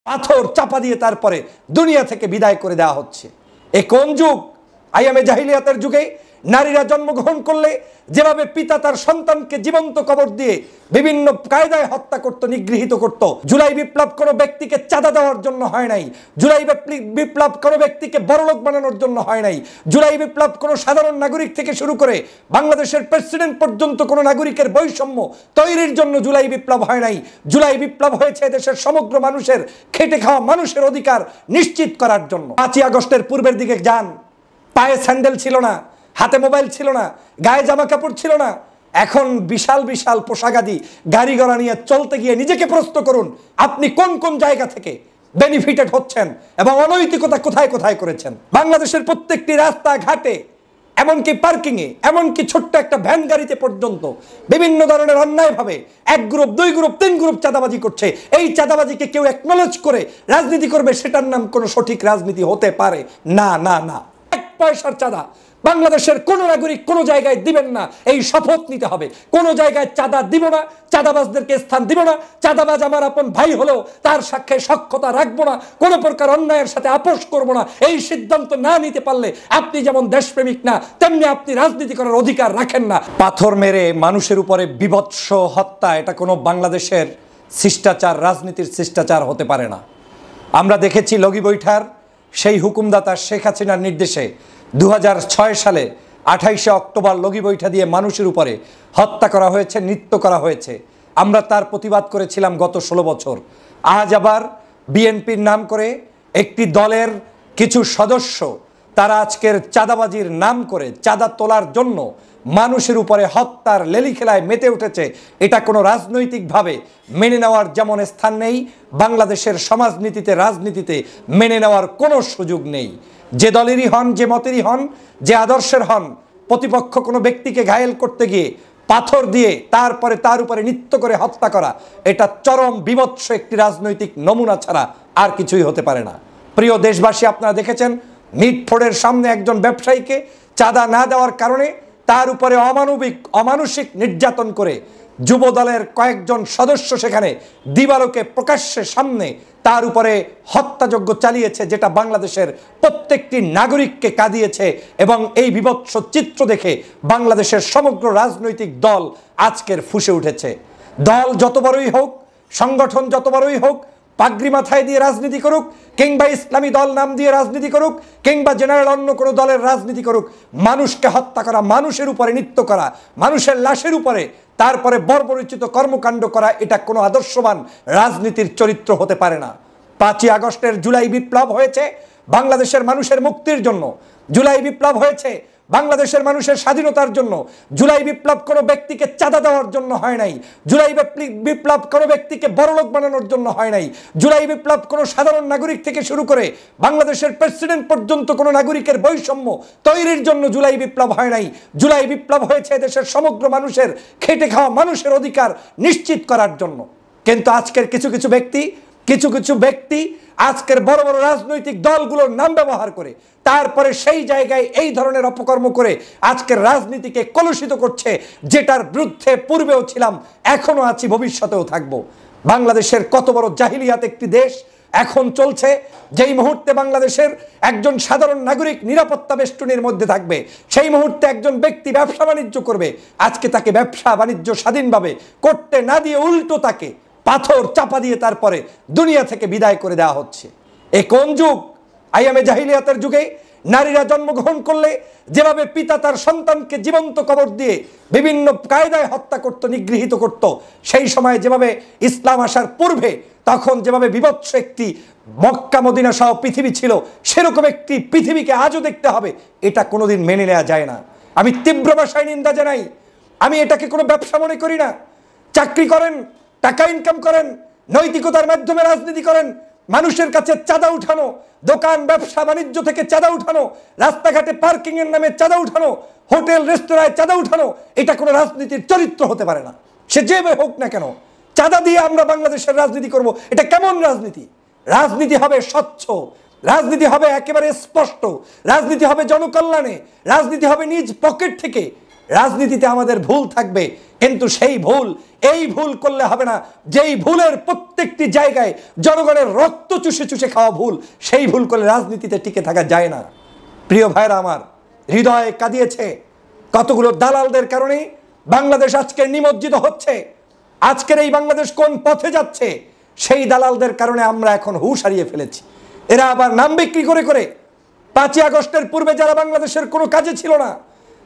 পাথর চাপা দিয়ে তারপরে দুনিয়া থেকে বিদায় করে দেওয়া হচ্ছে। এ কোন যুগ? আইয়ামে জাহিলিয়াতের যুগে নারীরা জন্মগ্রহণ করলে যেভাবে পিতা তার সন্তানকে জীবন্ত কবর দিয়ে বিভিন্ন কায়দায় হত্যা করত, নিগৃহীত করত। জুলাই বিপ্লব কোনো ব্যক্তিকে চাঁদা দেওয়ার জন্য হয় নাই। জুলাই বিপ্লব কোনো ব্যক্তিকে বড়লোক বানানোর জন্য হয় নাই। জুলাই বিপ্লব কোনো সাধারণ নাগরিক থেকে শুরু করে বাংলাদেশের প্রেসিডেন্ট পর্যন্ত কোনো নাগরিকের বৈষম্য তৈরির জন্য জুলাই বিপ্লব হয় নাই। জুলাই বিপ্লব হয়েছে দেশের সমগ্র মানুষের খেটে খাওয়া মানুষের অধিকার নিশ্চিত করার জন্য। 5ই আগস্টের পূর্বের দিকে যান, পায়ে স্যান্ডেল ছিল না, হাতে মোবাইল ছিল না, গায়ে জামা কাপড় ছিল না। এখন বিশাল বিশাল পোশাকাদি গাড়ি ঘোড়া নিয়ে চলতে গিয়ে নিজেকে প্রশ্ন করুন, আপনি কোন কোন জায়গা থেকে বেনিফিটেড হচ্ছেন এবং অনৈতিকতা কোথায় কোথায় করেছেন। বাংলাদেশের প্রত্যেকটি রাস্তা ঘাটে, এমনকি পার্কিংয়ে, এমনকি ছোট্ট একটা ভ্যান গাড়িতে পর্যন্ত বিভিন্ন ধরনের অন্যায়ভাবে 1 গ্রুপ 2 গ্রুপ 3 গ্রুপ চাঁদাবাজি করছে। এই চাঁদাবাজিকে কেউ অ্যাকনলেজ করে রাজনীতি করবে, সেটার নাম কোনো সঠিক রাজনীতি হতে পারে না। না না, 1 পয়সার চাঁদা বাংলাদেশের কোন নাগরিক কোন জায়গায় দিবেন না, এই শপথ নিতে হবে। কোন জায়গায় চাঁদা দিব না, চাঁদাবাজদেরকে স্থান দিব না। চাঁদাবাজ আমার আপন ভাই হলেও তার সাথে সখ্যতা রাখবো না, কোন প্রকার অন্যায়ের সাথে আপোষ করব না। এই সিদ্ধান্ত না নিতে পারলে আপনি যেমন দেশপ্রেমিক না, তেমনি আপনি রাজনীতি করার অধিকার রাখেন না। পাথর মেরে মানুষের উপরে বিভৎস হত্যা, এটা কোনো বাংলাদেশের শিষ্টাচার, রাজনীতির শিষ্টাচার হতে পারে না। আমরা দেখেছি লগি বৈঠার সেই হুকুমদাতা শেখ হাসিনার নির্দেশে 2006 সালে 28শে অক্টোবর লগি বৈঠা দিয়ে মানুষের উপরে হত্যা করা হয়েছে, নৃত্য করা হয়েছে। আমরা তার প্রতিবাদ করেছিলাম গত 16 বছর। আজ আবার বিএনপির নাম করে একটি দলের কিছু সদস্য তারা আজকের চাঁদাবাজির নাম করে চাঁদা তোলার জন্য মানুষের উপরে হত্যার লেলি খেলায় মেতে উঠেছে। এটা কোনো রাজনৈতিকভাবে মেনে নেওয়ার যেমন স্থান নেই, বাংলাদেশের সমাজনীতিতে, রাজনীতিতে মেনে নেওয়ার কোনো সুযোগ নেই। যে দলেরই হন, যে মতেরই হন, যে আদর্শের হন, প্রতিপক্ষ কোনো ব্যক্তিকে ঘায়েল করতে গিয়ে পাথর দিয়ে তারপরে তার উপরে নৃত্য করে হত্যা করা, এটা চরম বিভৎস একটি রাজনৈতিক নমুনা ছাড়া আর কিছুই হতে পারে না। প্রিয় দেশবাসী, আপনারা দেখেছেন মিটফোর্ডের সামনে একজন ব্যবসায়ীকে চাঁদা না দেওয়ার কারণে তার উপরে অমানসিক নির্যাতন করে যুবদলের কয়েকজন সদস্য সেখানে দিবালোকে প্রকাশ্যে সামনে তার উপরে হত্যাযজ্ঞ চালিয়েছে, যেটা বাংলাদেশের প্রত্যেকটি নাগরিককে কাঁদিয়েছে। এবং এই বিভৎস চিত্র দেখে বাংলাদেশের সমগ্র রাজনৈতিক দল আজকের ফুঁসে উঠেছে। দল যত বড়ই হোক, সংগঠন যত বড়ই হোক, পাগড়ি মাথায় দিয়ে রাজনীতি করুক, কিংবা ইসলামী দল নাম দিয়ে রাজনীতি করুক, কিংবা জেনারেল অন্য কোনো দলের রাজনীতি করুক, মানুষকে হত্যা করা, মানুষের উপরে নৃত্য করা, মানুষের লাশের উপরে তারপরে বর্বরোচিত কর্মকাণ্ড করা, এটা কোনো আদর্শবান রাজনীতির চরিত্র হতে পারে না। 5ই আগস্টের জুলাই বিপ্লব হয়েছে বাংলাদেশের মানুষের মুক্তির জন্য। জুলাই বিপ্লব হয়েছে বাংলাদেশের মানুষের স্বাধীনতার জন্য। জুলাই বিপ্লব কোনো ব্যক্তিকে চাঁদা দেওয়ার জন্য হয় নাই। জুলাই বিপ্লব কোনো ব্যক্তিকে বড়লোক বানানোর জন্য হয় নাই। জুলাই বিপ্লব কোনো সাধারণ নাগরিক থেকে শুরু করে বাংলাদেশের প্রেসিডেন্ট পর্যন্ত কোনো নাগরিকের বৈষম্য তৈরির জন্য জুলাই বিপ্লব হয় নাই। জুলাই বিপ্লব হয়েছে দেশের সমগ্র মানুষের খেটে খাওয়া মানুষের অধিকার নিশ্চিত করার জন্য। কিন্তু আজকের কিছু কিছু ব্যক্তি আজকের বড় বড় রাজনৈতিক দলগুলোর নাম ব্যবহার করে তারপরে সেই জায়গায় এই ধরনের অপকর্ম করে আজকের রাজনীতিকে কলুষিত করছে, যেটার বিরুদ্ধে পূর্বেও ছিলাম, এখনো আছি, ভবিষ্যতেও থাকবো। বাংলাদেশের কত বড় জাহিলিয়াত একটি দেশ এখন চলছে, যেই মুহূর্তে বাংলাদেশের একজন সাধারণ নাগরিক নিরাপত্তা বেষ্টনীর মধ্যে থাকবে, সেই মুহূর্তে একজন ব্যক্তি ব্যবসা বাণিজ্য করবে, আজকে তাকে ব্যবসা বাণিজ্য স্বাধীনভাবে করতে না দিয়ে উল্টো তাকে পাথর চাপা দিয়ে তারপরে দুনিয়া থেকে বিদায় করে দেওয়া হচ্ছে। এ কোন যুগ? আইয়ামে জাহিলিয়াতের যুগে নারীরা জন্মগ্রহণ করলে যেভাবে পিতা তার সন্তানকে জীবন্ত কবর দিয়ে বিভিন্ন কায়দায় হত্যা করত, নিগৃহীত করত, সেই সময় যেভাবে ইসলাম আসার পূর্বে তখন যেভাবে বিভৎস একটি মক্কা মদিনা সহ পৃথিবী ছিল, সেরকম একটি পৃথিবীকে আজও দেখতে হবে, এটা কোনোদিন মেনে নেওয়া যায় না। আমি তীব্র ভাষায় নিন্দা জানাই। আমি এটাকে কোনো ব্যবসা মনে করি না। চাকরি করেন, টাকা ইনকাম করেন, নৈতিকতার মাধ্যমে রাজনীতি করেন, মানুষের কাছে চাঁদা উঠানো, দোকান ব্যবসা বাণিজ্য থেকে চাঁদা উঠানো, রাস্তাঘাটে পার্কিং এর নামে চাঁদা উঠানো, হোটেল রেস্তোরাঁয় চাঁদা উঠানো, এটা কোনো রাজনীতির চরিত্র হতে পারে না। সে যেভাবে হোক না কেন, চাঁদা দিয়ে আমরা বাংলাদেশের রাজনীতি করব, এটা কেমন রাজনীতি? রাজনীতি হবে স্বচ্ছ, রাজনীতি হবে একেবারে স্পষ্ট, রাজনীতি হবে জনকল্যাণে, রাজনীতি হবে নিজ পকেট থেকে রাজনীতিতে আমাদের ভুল থাকবে, কিন্তু এই ভুল করলে হবে না যেই ভুলের প্রত্যেকটি জায়গায় জনগণের রক্ত চুষে চুষে খাওয়া ভুল, সেই ভুল করলে রাজনীতিতে টিকে থাকা যায় না। প্রিয় ভাইরা আমার, হৃদয়ে কাঁদিয়েছে কতগুলো দালালদের কারণে বাংলাদেশ আজকে নিমজ্জিত হচ্ছে। আজকের এই বাংলাদেশ কোন পথে যাচ্ছে, সেই দালালদের কারণে আমরা এখন হুঁশ হারিয়ে ফেলেছি। এরা আবার নাম বিক্রি করে করে 5ই আগস্টের পূর্বে যারা বাংলাদেশের কোনো কাজে ছিল না,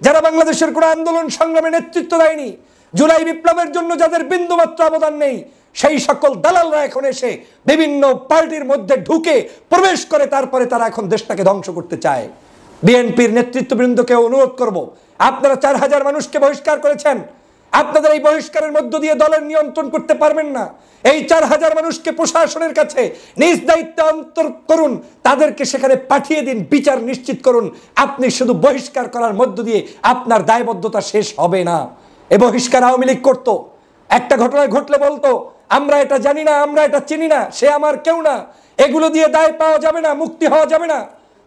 যারা বাংলাদেশের কোনো আন্দোলন সংগ্রামে নেতৃত্ব দেয়নি, জুলাই বিপ্লবের জন্য যাদের বিন্দুমাত্র অবদান নেই, সেই সকল দালালরা এখন এসে বিভিন্ন পার্টির মধ্যে ঢুকে প্রবেশ করে তারপরে তারা এখন দেশটাকে ধ্বংস করতে চায়। বিএনপির নেতৃত্ববৃন্দকে অনুরোধ করব, আপনারা 4000 মানুষকে বহিষ্কার করেছেন, আপনাদের এই বহিষ্কারের মধ্য দিয়ে দলের নিয়ন্ত্রণ করতে পারবেন না। এই 4000 মানুষকে প্রশাসনের কাছে নিজ দায়িত্বে অন্তর করুন, তাদেরকে সেখানে পাঠিয়ে দিন, বিচার নিশ্চিত করুন। আপনি শুধু বহিষ্কার করার মধ্য দিয়ে আপনার দায়বদ্ধতা শেষ হবে না। এ বহিষ্কার আওয়ামী লীগ করতো, একটা ঘটনা ঘটলে বলতো আমরা এটা জানি না, আমরা এটা চিনি না, সে আমার কেউ না। এগুলো দিয়ে দায় পাওয়া যাবে না, মুক্তি হওয়া যাবে না।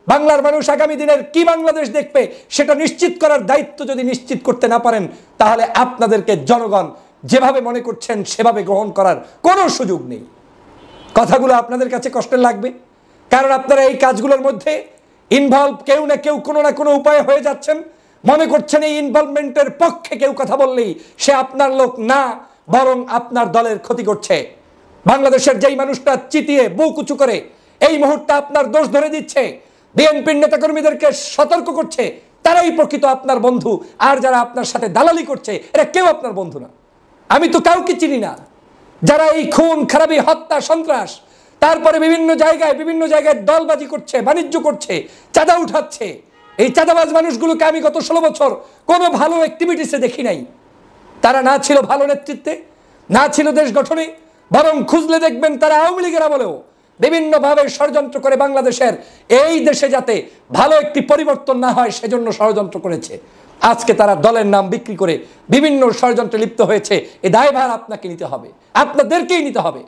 বাংলার মানুষ আগামী দিনের কি বাংলাদেশ দেখবে সেটা নিশ্চিত করার দায়িত্ব যদি নিশ্চিত করতে না পারেন, তাহলে আপনাদেরকে জনগণ যেভাবে মনে করছেন সেভাবে গ্রহণ করার কোনো সুযোগ নেই। কথাগুলো আপনাদের কাছে কষ্টের লাগবে, কারণ আপনারা এই কাজগুলোর মধ্যে ইনভলভ কেউ না কেউ কোনো না কোনো উপায়ে হয়ে যাচ্ছেন। মনে করছেন এই ইনভলভমেন্টের পক্ষে কেউ কথা বললেই সে আপনার লোক না, বরং আপনার দলের ক্ষতি করছে। বাংলাদেশের যেই মানুষটা চিতিয়ে বুক উঁচু করে এই মুহূর্তে আপনার দোষ ধরে দিচ্ছে, বিএনপির নেতাকর্মীদেরকে সতর্ক করছে, তারাই প্রকৃত আপনার বন্ধু। আর যারা আপনার সাথে দালালি করছে এরা কেউ আপনার বন্ধু না। আমি তো কাউকে চিনি না যারা এই খুন খারাপি হত্যা সন্ত্রাস, তারপরে বিভিন্ন জায়গায় দলবাজি করছে, বাণিজ্য করছে, চাঁদা উঠাচ্ছে। এই চাঁদাবাজ মানুষগুলোকে আমি গত 16 বছর কোনো ভালো অ্যাক্টিভিটিসে দেখি নাই। তারা না ছিল ভালো নেতৃত্বে, না ছিল দেশ গঠনে, বরং খুঁজলে দেখবেন তারা আওয়ামী লীগেরা বলেও বিভিন্নভাবে ষড়যন্ত্র করে বাংলাদেশের এই দেশে যাতে ভালো একটি পরিবর্তন না হয় সেজন্য ষড়যন্ত্র করেছে। আজকে তারা দলের নাম বিক্রি করে বিভিন্ন ষড়যন্ত্রে লিপ্ত হয়েছে। এই দায়ভার আপনাকে নিতে হবে, আপনাদেরকেই নিতে হবে।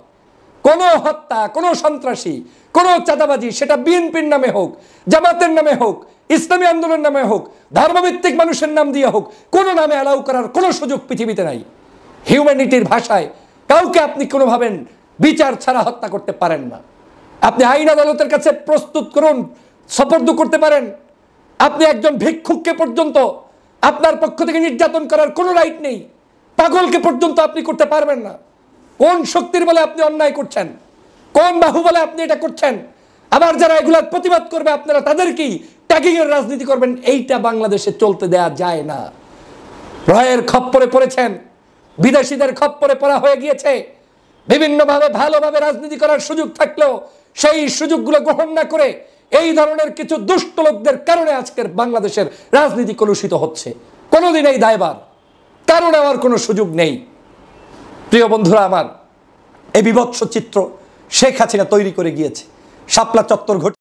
কোনো হত্যা, কোনো সন্ত্রাসী, কোনো চাঁদাবাজি, সেটা বিএনপির নামে হোক, জামাতের নামে হোক, ইসলামী আন্দোলনের নামে হোক, ধর্মভিত্তিক মানুষের নাম দিয়ে হোক, কোনো নামে অ্যালাউ করার কোনো সুযোগ পৃথিবীতে নাই। হিউম্যানিটির ভাষায় কাউকে আপনি কোনোভাবে বিচার ছাড়া হত্যা করতে পারেন না। আপনি আইন আদালতের কাছে প্রস্তুত করুন, সোপর্দ করতে পারেন। আপনি একজন ভিক্ষুককে পর্যন্ত আপনার পক্ষ থেকে নির্যাতন করার কোনো রাইট নেই, পাগলকে পর্যন্ত আপনি করতে পারবেন না। কোন শক্তির বলে আপনি অন্যায় করছেন, কোন বাহু বলে আপনি এটা করছেন? আবার যারা এগুলার প্রতিবাদ করবে আপনারা তাদেরকেই ট্যাগিং এর রাজনীতি করবেন। এইটা বাংলাদেশে চলতে দেয়া যায় না। রয়ের খপ্পরে পড়েছেন, বিদেশিদের খপ্পরে পড়া হয়ে গিয়েছে। বিভিন্নভাবে ভালোভাবে রাজনীতি করার সুযোগ থাকলেও সেই সুযোগগুলো গ্রহণ না করে এই ধরনের কিছু দুষ্ট লোকদের কারণে আজকের বাংলাদেশের রাজনীতি কলুষিত হচ্ছে। কোনোদিন এই দায়ভার কারণ নেওয়ার কোনো সুযোগ নেই। প্রিয় বন্ধুরা আমার, এই বিভৎস চিত্র শেখ হাসিনা তৈরি করে গিয়েছে। শাপলা চত্বর ঘটে